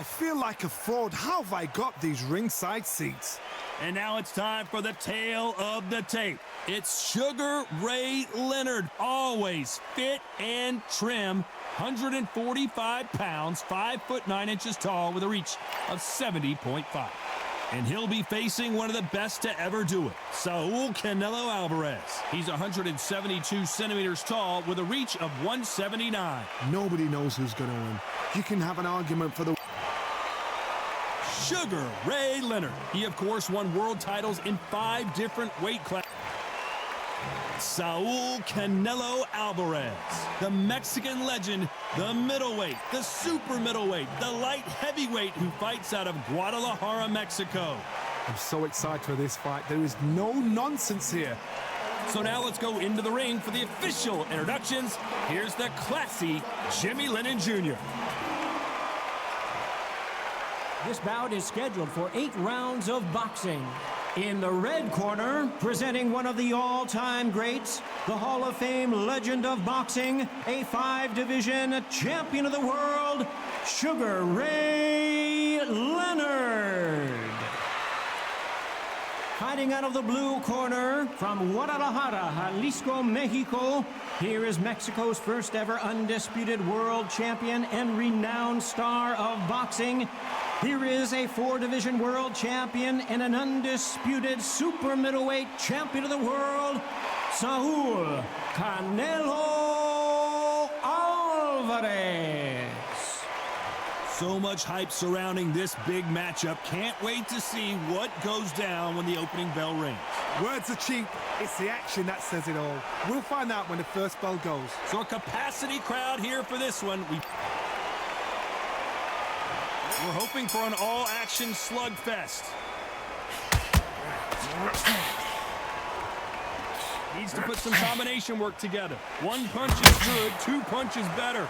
feel like a fraud. How have I got these ringside seats? And now it's time for the tale of the tape. It's Sugar Ray Leonard, always fit and trim, 145 pounds, 5'9" tall, with a reach of 70.5. And he'll be facing one of the best to ever do it, Saul Canelo Alvarez. He's 172 centimeters tall with a reach of 179. Nobody knows who's going to win. You can have an argument for the... Sugar Ray Leonard. He, of course, won world titles in 5 different weight classes. Saul Canelo Alvarez, the Mexican legend, the middleweight, the super middleweight, the light heavyweight who fights out of Guadalajara, Mexico. I'm so excited for this fight. There is no nonsense here. So now let's go into the ring for the official introductions. Here's the classy Jimmy Lennon Jr. This bout is scheduled for 8 rounds of boxing. In the red corner, presenting one of the all-time greats, the Hall of Fame legend of boxing, a 5-division champion of the world, Sugar Ray Leonard. Fighting out of the blue corner, from Guadalajara, Jalisco, Mexico, here is Mexico's first ever undisputed world champion and renowned star of boxing. Here is a 4-division world champion and an undisputed super middleweight champion of the world, Saul Canelo Alvarez. So much hype surrounding this big matchup. Can't wait to see what goes down when the opening bell rings. Words are cheap. It's the action that says it all. We'll find out when the first bell goes. So a capacity crowd here for this one. We're hoping for an all-action slugfest. Needs to put some combination work together. 1 punch is good, 2 punches better.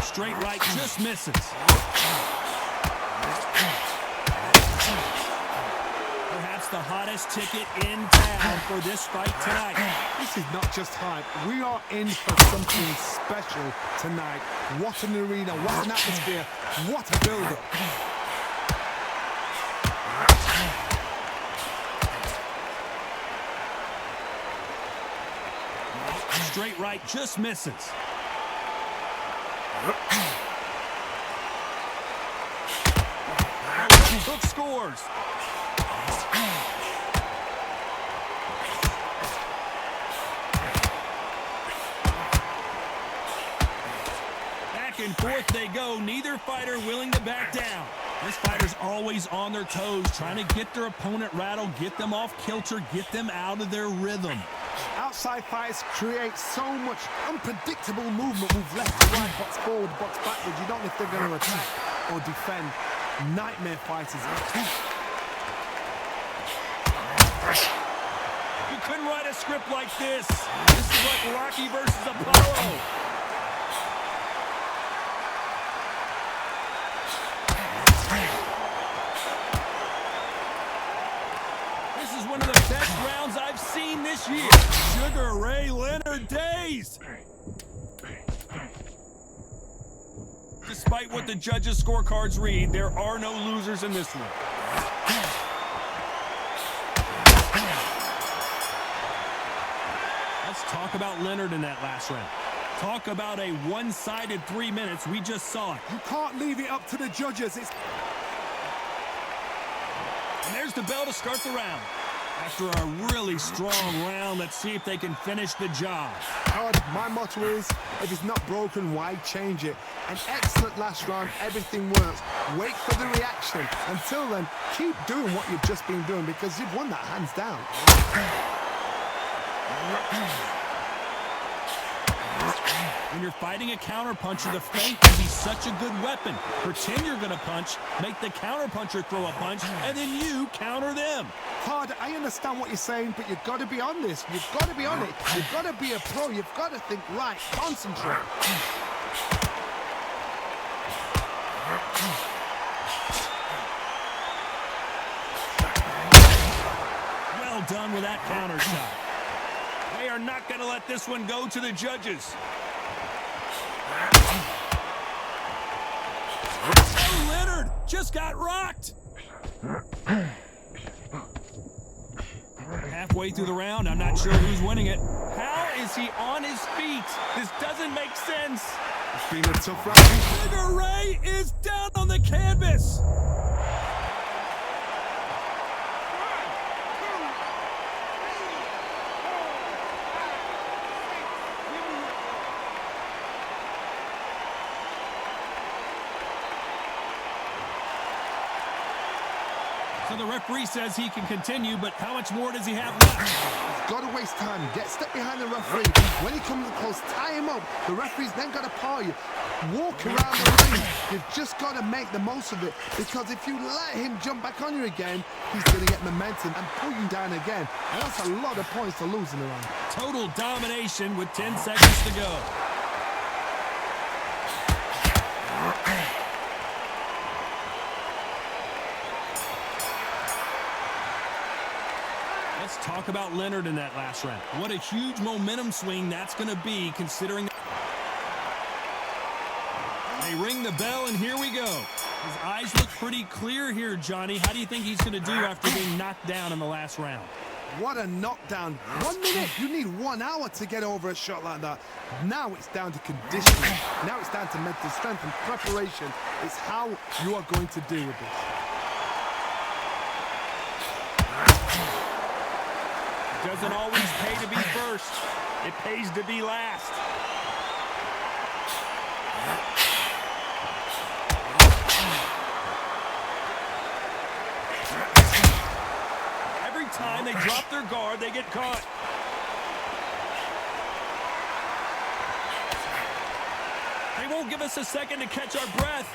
Straight right just misses. Perhaps the hottest ticket in town for this fight tonight. This is not just hype. We are in for something special tonight. What an arena, what an atmosphere, what a build-up. Straight right just misses. Hook scores. Back and forth they go, neither fighter willing to back down. This fighter's always on their toes, trying to get their opponent rattled, get them off kilter, get them out of their rhythm. Outside fights create so much unpredictable movement. Move left to right, box forward, box backwards. You don't know if they're going to attack or defend. Nightmare fighters. You couldn't write a script like this. This is like Rocky versus Apollo. This is one of the best rounds I've seen this year. Sugar Ray Leonard dazed. Despite what the judges' scorecards read, there are no losers in this one. Let's talk about Leonard in that last round. Talk about a one-sided 3 minutes. We just saw it. You can't leave it up to the judges. And there's the bell to start the round. After a really strong round, let's see if they can finish the job. Todd, my motto is, if it's not broken, why change it? An excellent last round, everything works. Wait for the reaction. Until then, keep doing what you've just been doing because you've won that hands down. When you're fighting a counterpuncher, the feint can be such a good weapon. Pretend you're going to punch, make the counterpuncher throw a punch, and then you counter them. Todd, I understand what you're saying, but you've got to be on this. You've got to be on it. You've got to be a pro. You've got to think right. Concentrate. Well done with that counter shot. They are not going to let this one go to the judges. Oh, Leonard just got rocked. Halfway through the round, I'm not sure who's winning it. How is he on his feet? This doesn't make sense. It's been a tough round. Sugar Ray is down on the canvas. So the referee says he can continue, but how much more does he have left? He's got to waste time. Get step behind the referee. When he comes close, tie him up. The referee's then got to paw you. Walk around the ring. You've just got to make the most of it, because if you let him jump back on you again, he's going to get momentum and pull you down again. And that's a lot of points to lose in the round. Total domination with 10 seconds to go. Let's talk about Leonard in that last round. What a huge momentum swing that's going to be, considering they ring the bell, and here we go. His eyes look pretty clear here, Johnny. How do you think he's going to do after being knocked down in the last round? What a knockdown. 1 minute. You need 1 hour to get over a shot like that. Now it's down to conditioning. Now it's down to mental strength and preparation. It's how you are going to deal with this. It doesn't always pay to be first. It pays to be last. Every time they drop their guard, they get caught. They won't give us a second to catch our breath.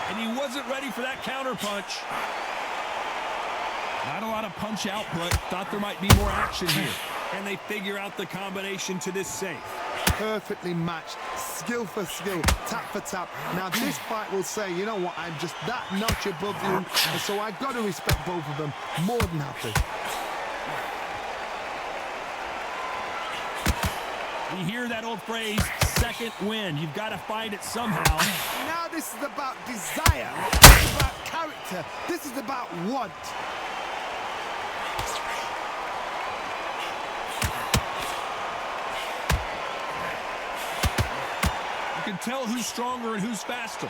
And he wasn't ready for that counter punch. Not a lot of punch output. Thought there might be more action here. And they figure out the combination to this safe. Perfectly matched, skill for skill, tap for tap. Now this fight will say, you know what, I'm just that notch above you, and so I've got to respect both of them more than happy. You hear that old phrase, second win. You've got to find it somehow. Now this is about desire, this is about character, this is about want. You can tell who's stronger and who's faster.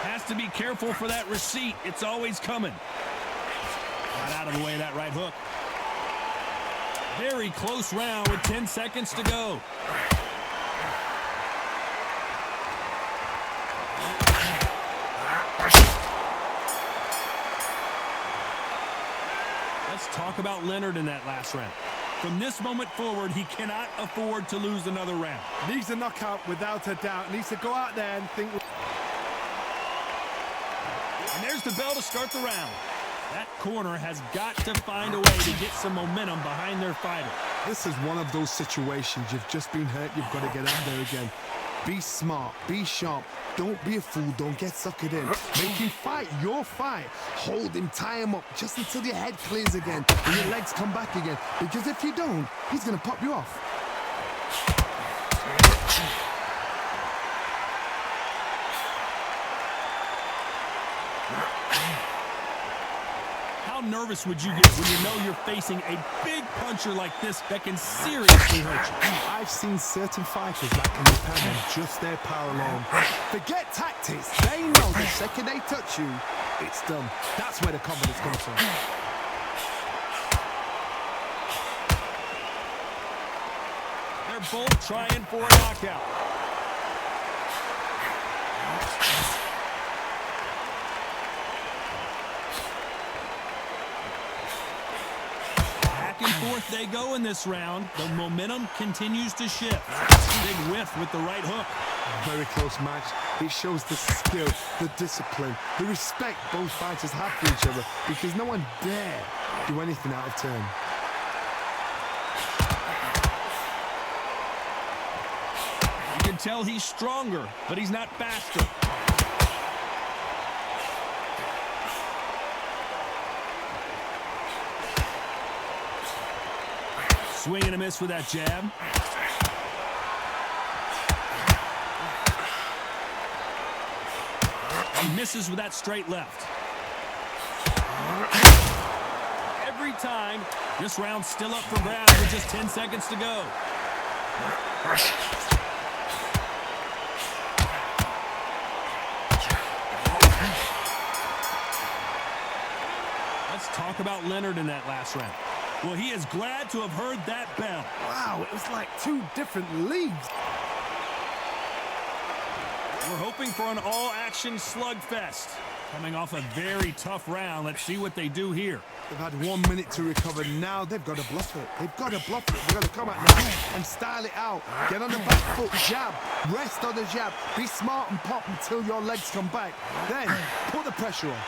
Has to be careful for that receipt. It's always coming. Got out of the way of that right hook. Very close round with 10 seconds to go. Let's talk about Leonard in that last round. From this moment forward, he cannot afford to lose another round. Needs a knockout without a doubt. Needs to go out there and think. And there's the bell to start the round. That corner has got to find a way to get some momentum behind their fighter. This is one of those situations. You've just been hurt. You've got to get out there again. Be smart. Be sharp. Don't be a fool. Don't get suckered in. Make him fight your fight. Hold him. Tie him up just until your head clears again and your legs come back again. Because if you don't, he's going to pop you off. How nervous would you get when you know you're facing a big puncher like this that can seriously hurt you? I've seen certain fighters that can depend on just their power alone. Forget tactics. They know the second they touch you, it's done. That's where the confidence comes from. They're both trying for a knockout. Back and forth they go in this round. The momentum continues to shift. Big whiff with the right hook. Very close match. It shows the skill, the discipline, the respect both fighters have for each other, because no one dare do anything out of turn. You can tell he's stronger, but he's not faster. Swing and a miss with that jab. He misses with that straight left. Every time, this round's still up for grabs with just 10 seconds to go. Let's talk about Leonard in that last round. Well, he is glad to have heard that bell. Wow, it was like two different leagues. We're hoping for an all-action slugfest. Coming off a very tough round, let's see what they do here. They've had 1 minute to recover. Now they've got to bluff it. They've got to bluff it. They've got to come out now and style it out. Get on the back foot, jab, rest on the jab. Be smart and pop until your legs come back. Then put the pressure on.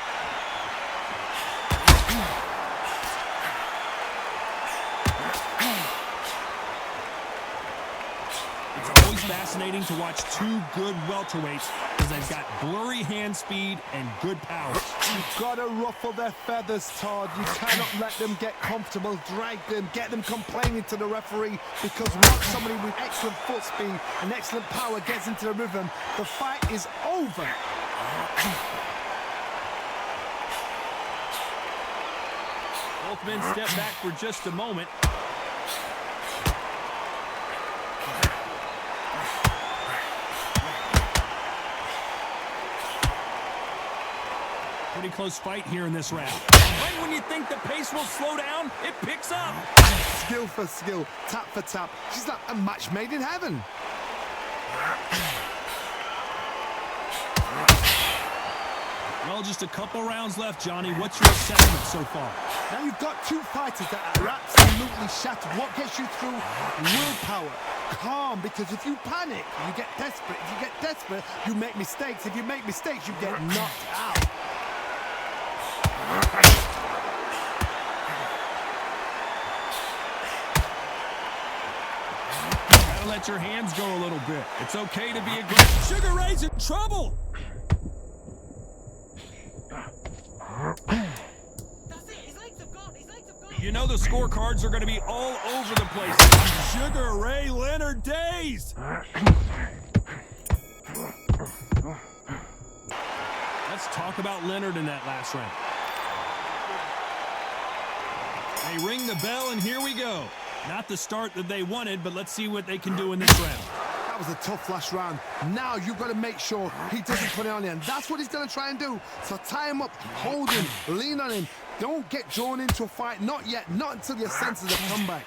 It's always fascinating to watch two good welterweights because they've got blurry hand speed and good power. You've got to ruffle their feathers, Todd. You cannot let them get comfortable, drag them, get them complaining to the referee, because once somebody with excellent foot speed and excellent power gets into the rhythm, the fight is over. Both men step back for just a moment. Pretty close fight here in this round. Right when you think the pace will slow down, it picks up. Skill for skill, tap for tap. She's like a match made in heaven. Well, just a couple rounds left, Johnny. What's your assessment so far? Now you've got two fighters that are absolutely shattered. What gets you through? Willpower. Calm, because if you panic, you get desperate. If you get desperate, you make mistakes. If you make mistakes, you get knocked out. Gotta let your hands go a little bit. It's okay to be aggressive. Sugar Ray's in trouble. You know the scorecards are going to be all over the place. Sugar Ray Leonard dazed. Let's talk about Leonard in that last round. They ring the bell, and here we go. Not the start that they wanted, but let's see what they can do in this round. That was a tough last round. Now you've got to make sure he doesn't put it on you, and that's what he's going to try and do. So tie him up, hold him, lean on him. Don't get drawn into a fight. Not yet. Not until your senses have come back.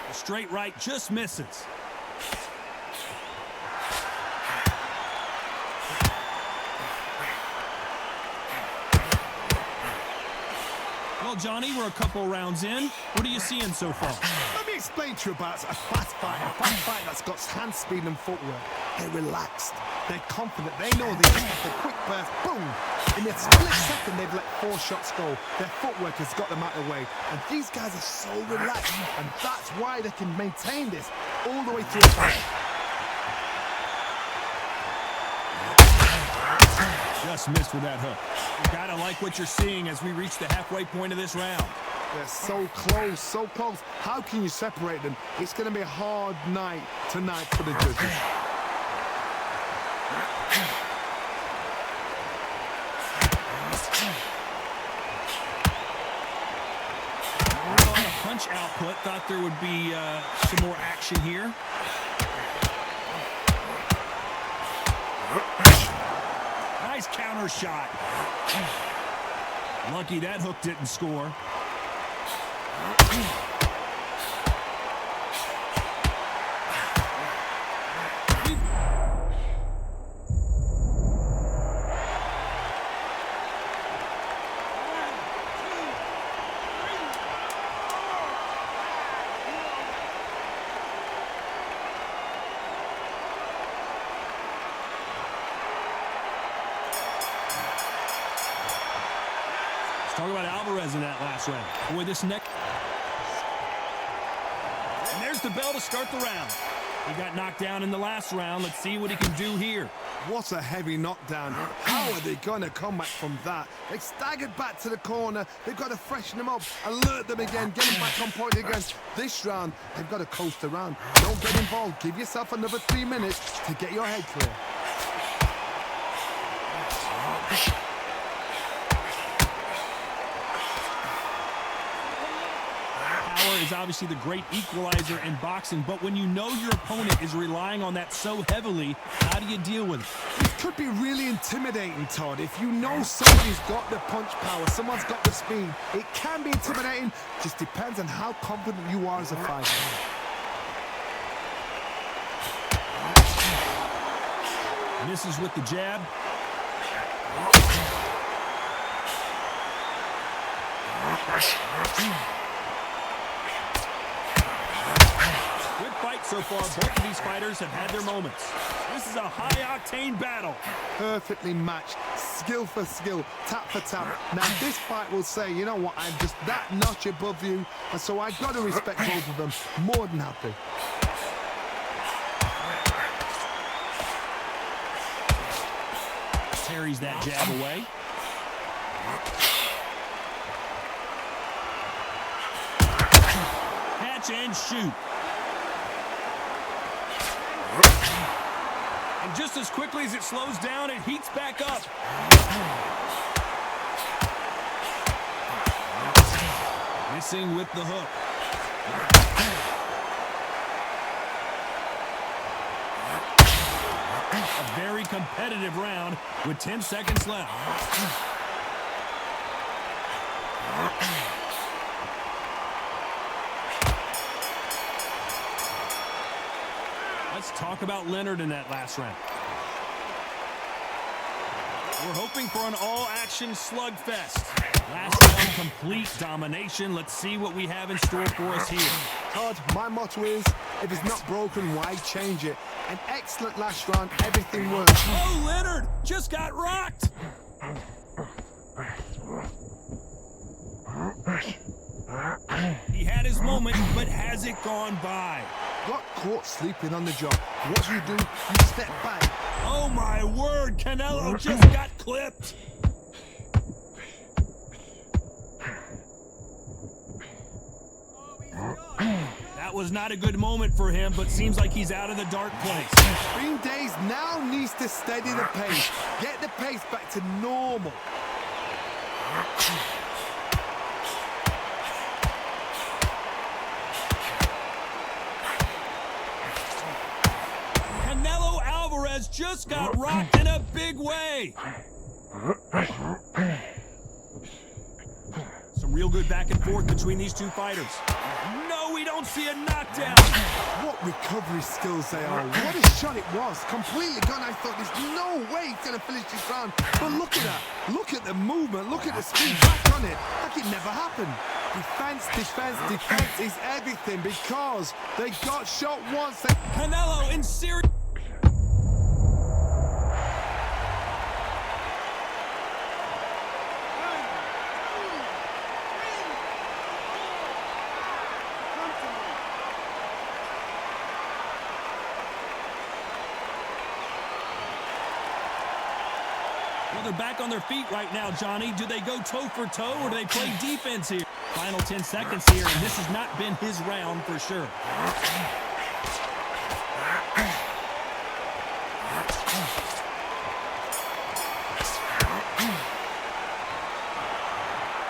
The straight right just misses. Well, Johnny, we're a couple rounds in. What are you seeing so far? Let me explain to you about a fast fight that's got hand speed and footwork. They're relaxed. They're confident. They know they just the quick burst, boom. In a split second, they've let 4 shots go. Their footwork has got them out of the way. And these guys are so relaxed. And that's why they can maintain this all the way through the fight. Just missed with that hook. You gotta like what you're seeing as we reach the halfway point of this round. They're so close, so close. How can you separate them? It's going to be a hard night tonight for the judges. On the punch output, thought there would be some more action here. Nice counter shot. Lucky that hook didn't score. Talk about Alvarez in that last round. Boy, this next... there's the bell to start the round. He got knocked down in the last round. Let's see what he can do here. What a heavy knockdown. How are they going to come back from that? They staggered back to the corner. They've got to freshen them up, alert them again, get them back on point again. This round, they've got to coast around. Don't get involved. Give yourself another 3 minutes to get your head clear. Power is obviously the great equalizer in boxing, but when you know your opponent is relying on that so heavily, how do you deal with it? It could be really intimidating, Todd. If you know somebody's got the punch power, someone's got the speed, it can be intimidating. Just depends on how confident you are as a fighter. Misses with the jab. Good fight so far. Both of these fighters have had their moments. This is a high-octane battle. Perfectly matched, skill for skill, tap for tap. Now this fight will say, you know what, I'm just that notch above you, and so I've got to respect both of them. More than happy. Carries that jab away. Catch and shoot. And just as quickly as it slows down, it heats back up. Missing with the hook. A very competitive round with 10 seconds left. Let's talk about Leonard in that last round. We're hoping for an all-action slugfest. Last round, complete domination. Let's see what we have in store for us here. Todd, my motto is, if it's not broken, why change it? An excellent last round, everything works. Oh, Leonard just got rocked. He had his moment, but has it gone by? Got caught sleeping on the job. What do? You step back. Oh, my word, Canelo just got clipped. That was not a good moment for him, but seems like he's out of the dark place. Green Days now needs to steady the pace. Get the pace back to normal. Canelo Alvarez just got rocked in a big way. Some real good back and forth between these two fighters. No, we don't see a knockdown. What recovery skills they are. What a shot it was. Completely gone. I thought there's no way he's going to finish this round. But look at that. Look at the movement. Look at the speed back on it. Like it never happened. Defense, defense, defense is everything because they got shot once. Canelo in serious... Well, they're back on their feet right now, Johnny. Do they go toe for toe or do they play defense here? Final 10 seconds here, and this has not been his round for sure.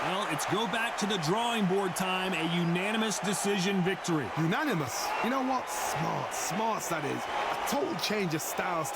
Well, it's go back to the drawing board time, a unanimous decision victory. Unanimous. You know what? Smart. Smarts, that is. A total change of styles.